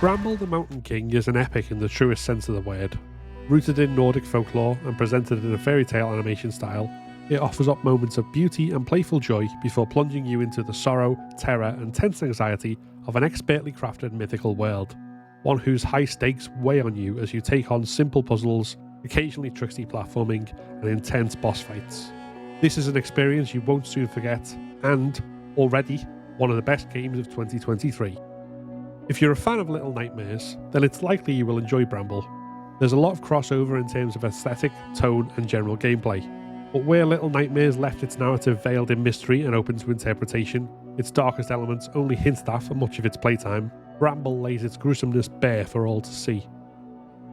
Bramble the Mountain King is an epic in the truest sense of the word. Rooted in Nordic folklore and presented in a fairy tale animation style, it offers up moments of beauty and playful joy before plunging you into the sorrow, terror and tense anxiety of an expertly crafted mythical world. One whose high stakes weigh on you as you take on simple puzzles, occasionally tricksy platforming and intense boss fights. This is an experience you won't soon forget, and, already, one of the best games of 2023. If you're a fan of Little Nightmares, then it's likely you will enjoy Bramble. There's a lot of crossover in terms of aesthetic, tone and general gameplay. But where Little Nightmares left its narrative veiled in mystery and open to interpretation, its darkest elements only hinted at for much of its playtime, Bramble lays its gruesomeness bare for all to see.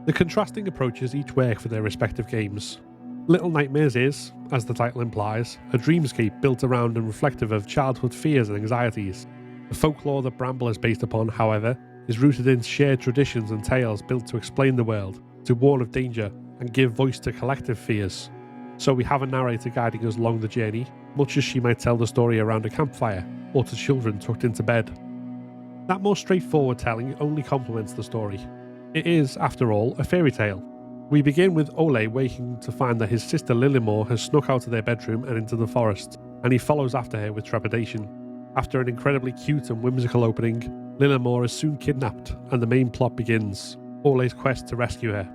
The contrasting approaches each work for their respective games. Little Nightmares is, as the title implies, a dreamscape built around and reflective of childhood fears and anxieties. The folklore that Bramble is based upon, however, is rooted in shared traditions and tales built to explain the world, to warn of danger, and give voice to collective fears. So we have a narrator guiding us along the journey, much as she might tell the story around a campfire, or to children tucked into bed. That more straightforward telling only complements the story. It is, after all, a fairy tale. We begin with Olle waking to find that his sister Lillimor has snuck out of their bedroom and into the forest, and he follows after her with trepidation. After an incredibly cute and whimsical opening, Lillimor is soon kidnapped, and the main plot begins, Olle's quest to rescue her.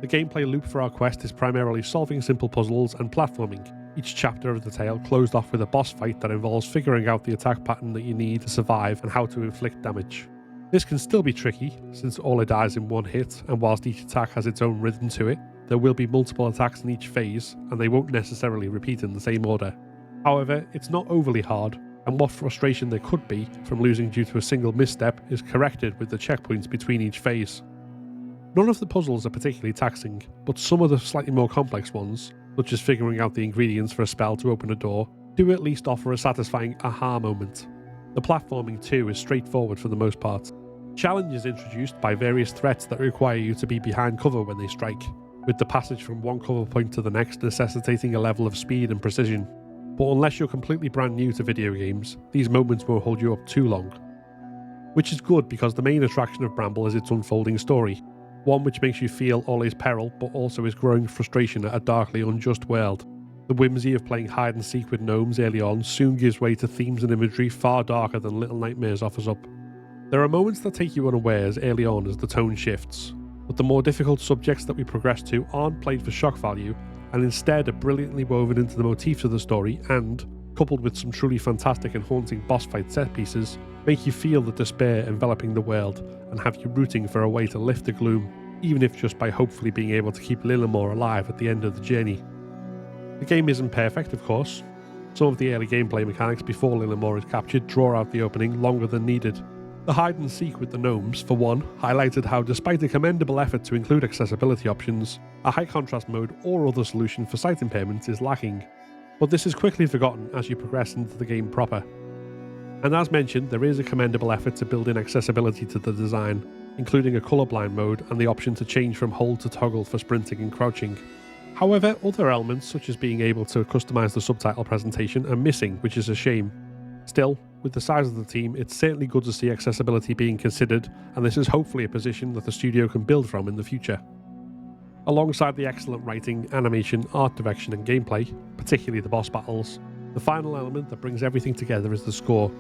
The gameplay loop for our quest is primarily solving simple puzzles and platforming, each chapter of the tale closed off with a boss fight that involves figuring out the attack pattern that you need to survive and how to inflict damage. This can still be tricky, since Olle dies in one hit, and whilst each attack has its own rhythm to it, there will be multiple attacks in each phase, and they won't necessarily repeat in the same order. However, it's not overly hard, and what frustration there could be from losing due to a single misstep is corrected with the checkpoints between each phase. None of the puzzles are particularly taxing, but some of the slightly more complex ones, such as figuring out the ingredients for a spell to open a door, do at least offer a satisfying aha moment. The platforming too is straightforward for the most part. Challenge is introduced by various threats that require you to be behind cover when they strike, with the passage from one cover point to the next necessitating a level of speed and precision. But unless you're completely brand new to video games, these moments won't hold you up too long. Which is good because the main attraction of Bramble is its unfolding story, one which makes you feel Olle's peril but also his growing frustration at a darkly unjust world. The whimsy of playing hide and seek with gnomes early on soon gives way to themes and imagery far darker than Little Nightmares offers up. There are moments that take you unawares early on as the tone shifts, but the more difficult subjects that we progress to aren't played for shock value and instead are brilliantly woven into the motifs of the story and, coupled with some truly fantastic and haunting boss fight set pieces, make you feel the despair enveloping the world and have you rooting for a way to lift the gloom, even if just by hopefully being able to keep Lillimor alive at the end of the journey. The game isn't perfect, of course. Some of the early gameplay mechanics before Lillimor is captured draw out the opening longer than needed. The hide and seek with the gnomes, for one, highlighted how despite a commendable effort to include accessibility options, a high contrast mode or other solution for sight impairments is lacking. But this is quickly forgotten as you progress into the game proper. And as mentioned, there is a commendable effort to build in accessibility to the design, including a colorblind mode and the option to change from hold to toggle for sprinting and crouching. However, other elements such as being able to customize the subtitle presentation are missing, which is a shame. Still, with the size of the team, it's certainly good to see accessibility being considered, and this is hopefully a position that the studio can build from in the future. Alongside the excellent writing, animation, art direction and gameplay, particularly the boss battles, the final element that brings everything together is the score.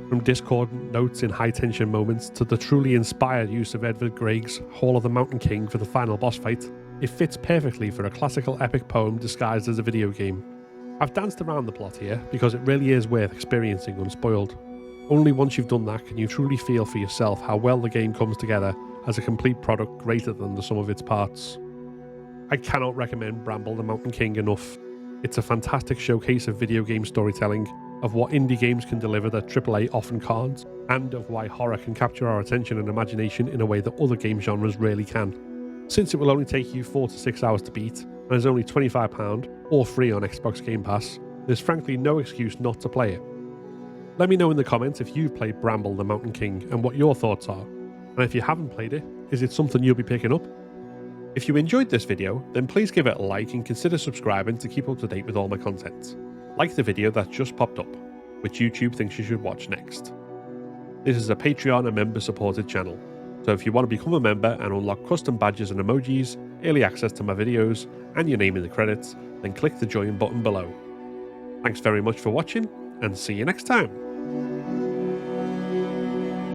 From discordant notes in high-tension moments to the truly inspired use of Edvard Grieg's Hall of the Mountain King for the final boss fight, it fits perfectly for a classical epic poem disguised as a video game. I've danced around the plot here because it really is worth experiencing unspoiled. Only once you've done that can you truly feel for yourself how well the game comes together as a complete product greater than the sum of its parts. I cannot recommend Bramble the Mountain King enough. It's a fantastic showcase of video game storytelling, of what indie games can deliver that AAA often can't, and of why horror can capture our attention and imagination in a way that other game genres rarely can. Since it will only take you 4 to 6 hours to beat, and is only £25 or free on Xbox Game Pass, there's frankly no excuse not to play it. Let me know in the comments if you've played Bramble the Mountain King and what your thoughts are, and if you haven't played it, is it something you'll be picking up? If you enjoyed this video, then please give it a like and consider subscribing to keep up to date with all my content. Like the video that just popped up, which YouTube thinks you should watch next. This is a Patreon and member supported channel. So if you want to become a member and unlock custom badges and emojis, early access to my videos, and your name in the credits, then click the join button below. Thanks very much for watching, and see you next time.